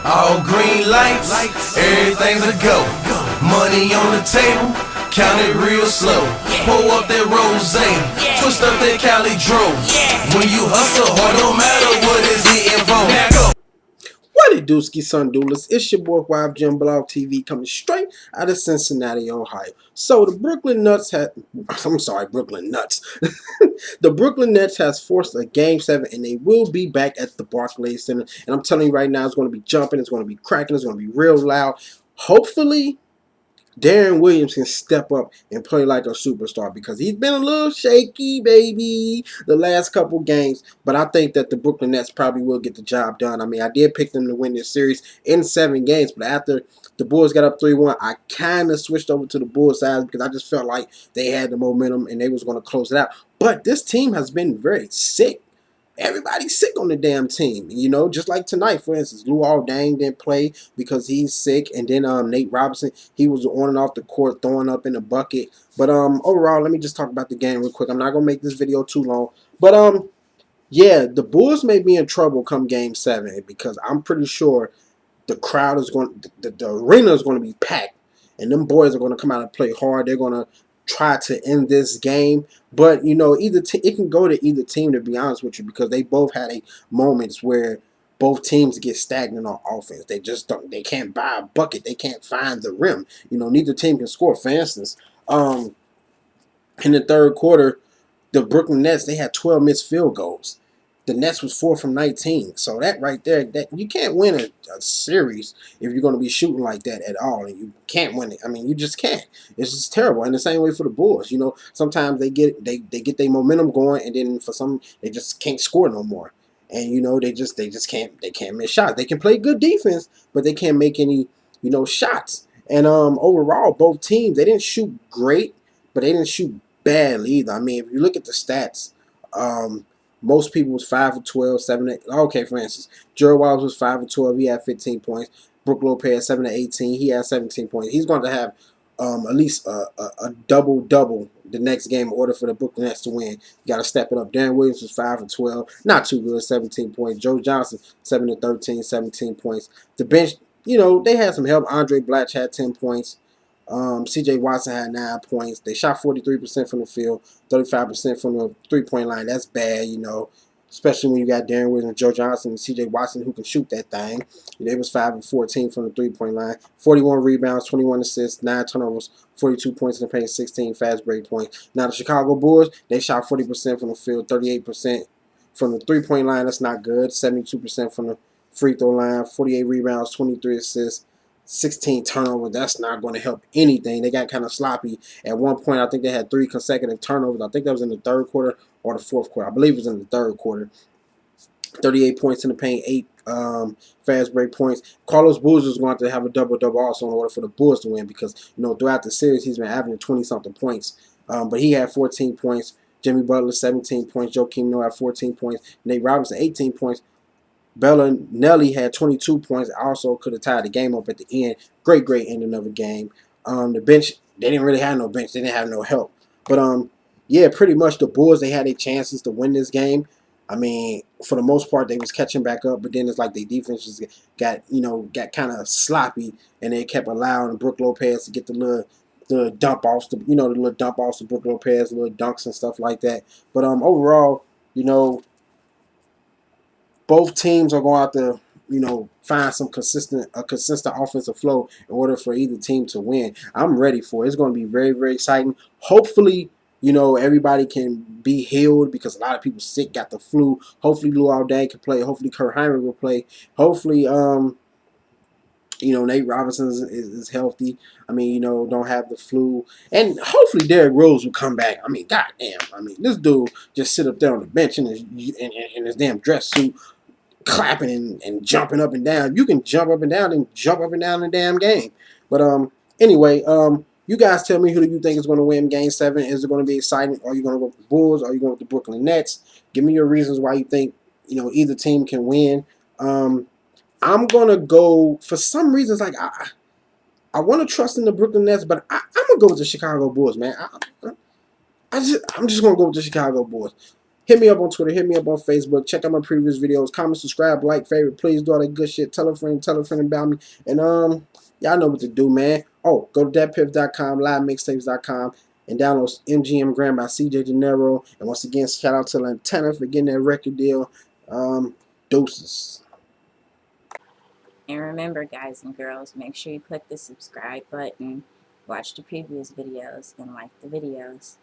All green lights, everything's a go. Money on the table, count it real slow. Pull up that rose, twist up that Cali Dro. When you hustle hard, no matter what is hitting for. Now go. What it do, ski son doolers? It's your boy YfgmBlogTv coming straight out of Cincinnati, Ohio. So the Brooklyn Nuts had, I'm sorry, Brooklyn Nuts. The Brooklyn Nets has forced a Game 7, and they will be back at the Barclays Center. And I'm telling you right now, it's going to be jumping, it's going to be cracking, it's going to be real loud. Hopefully, Darren Williams can step up and play like a superstar because he's been a little shaky, baby, the last couple games. But I think that the Brooklyn Nets probably will get the job done. I mean, I did pick them to win this series in 7 games, but after the Bulls got up 3-1, I kind of switched over to the Bulls side because I just felt like they had the momentum and they was going to close it out. But this team has been very sick. Everybody's sick on the damn team, you know. Just like tonight, for instance, Luol Deng didn't play because he's sick, and then Nate Robinson, he was on and off the court throwing up in the bucket. But overall, let me just talk about the game real quick. I'm not gonna make this video too long, but yeah, the Bulls may be in trouble come Game 7 because I'm pretty sure the crowd is going, the arena is going to be packed, and them boys are going to come out and play hard. They're going to try to end this game, but you know, it can go to either team, to be honest with you, because they both had moments where both teams get stagnant on offense. They just don't. They can't buy a bucket. They can't find the rim. You know, neither team can score. For instance, in the third quarter, the Brooklyn Nets, they had 12 missed field goals. The Nets was 4 from 19. So that right there, that you can't win a series if you're going to be shooting like that at all. And you can't win it. I mean, you just can't. It's just terrible. And the same way for the Bulls. You know, sometimes they get their momentum going, and then for some, they just can't score no more. And you know, they just can't miss shots. They can play good defense, but they can't make any, you know, shots. And overall, both teams, they didn't shoot great, but they didn't shoot badly either. I mean, if you look at the stats, most people was 5 for 12, 7 8. Okay, for instance, Gerald Wallace was 5 for 12. He had 15 points. Brook Lopez 7 to 18. He had 17 points. He's going to have at least a double the next game in order for the Brooklyn Nets to win. You got to step it up. Darren Williams was 5 for 12. Not too good, 17 points. Joe Johnson 7 to 13, 17 points. The bench, you know, they had some help. Andre Blatch had 10 points. C.J. Watson had 9 points. They shot 43% from the field, 35% from the three-point line. That's bad, you know, especially when you got Darren Williams and Joe Johnson and C.J. Watson who can shoot that thing. They was 5 and 14 from the three-point line, 41 rebounds, 21 assists, 9 turnovers, 42 points in the paint, 16 fast break points. Now the Chicago Bulls, they shot 40% from the field, 38% from the three-point line. That's not good. 72% from the free throw line, 48 rebounds, 23 assists, 16 turnovers. That's not going to help anything. They got kind of sloppy. At one point, I think they had 3 consecutive turnovers. I think that was in the third quarter or the fourth quarter. I believe it was in the third quarter. 38 points in the paint, 8 fast break points. Carlos Boozer is going to have a double-double also in order for the Bulls to win because, you know, throughout the series, he's been averaging 20-something points. But he had 14 points. Jimmy Butler, 17 points. Joakim Noah had 14 points. Nate Robinson, 18 points. Bella Nelly had 22 points. Also could have tied the game up at the end. Great ending of the game. The bench, they didn't really have no bench. They didn't have no help. But yeah, pretty much the Bulls, they had their chances to win this game. I mean, for the most part, they was catching back up. But then it's like their defense just got kind of sloppy, and they kept allowing Brook Lopez to get the little dump offs, the little dump offs to Brook Lopez, little dunks and stuff like that. But overall, you know, both teams are going to have to, you know, find some consistent offensive flow in order for either team to win. I'm ready for it. It's going to be very exciting. Hopefully, you know, everybody can be healed because a lot of people sick, got the flu. Hopefully, Luol Deng can play. Hopefully, Kurt Heinrich will play. Hopefully, you know, Nate Robinson is healthy. I mean, you know, don't have the flu. And hopefully Derrick Rose will come back. I mean, goddamn. I mean, this dude just sit up there on the bench in his damn dress suit, clapping and jumping up and down. You can jump up and down and jump up and down in the damn game. But anyway, you guys tell me, who do you think is going to win Game 7? Is it going to be exciting? Are you going to go with the Bulls? Are you going with the Brooklyn Nets? Give me your reasons why you think, you know, either team can win. I'm going to go, for some reasons, like I want to trust in the Brooklyn Nets, but I'm going to go with the Chicago Bulls, man. I'm just going to go with the Chicago Bulls. Hit me up on Twitter. Hit me up on Facebook. Check out my previous videos. Comment, subscribe, like, favorite. Please do all that good shit. Tell a friend about me. And y'all know what to do, man. Oh, go to thatpiff.com, livemixtapes.com, and download MGM Grand by CJ De Niro. And once again, shout out to Lantana for getting that record deal. Deuces. And remember, guys and girls, make sure you click the subscribe button, watch the previous videos, and like the videos.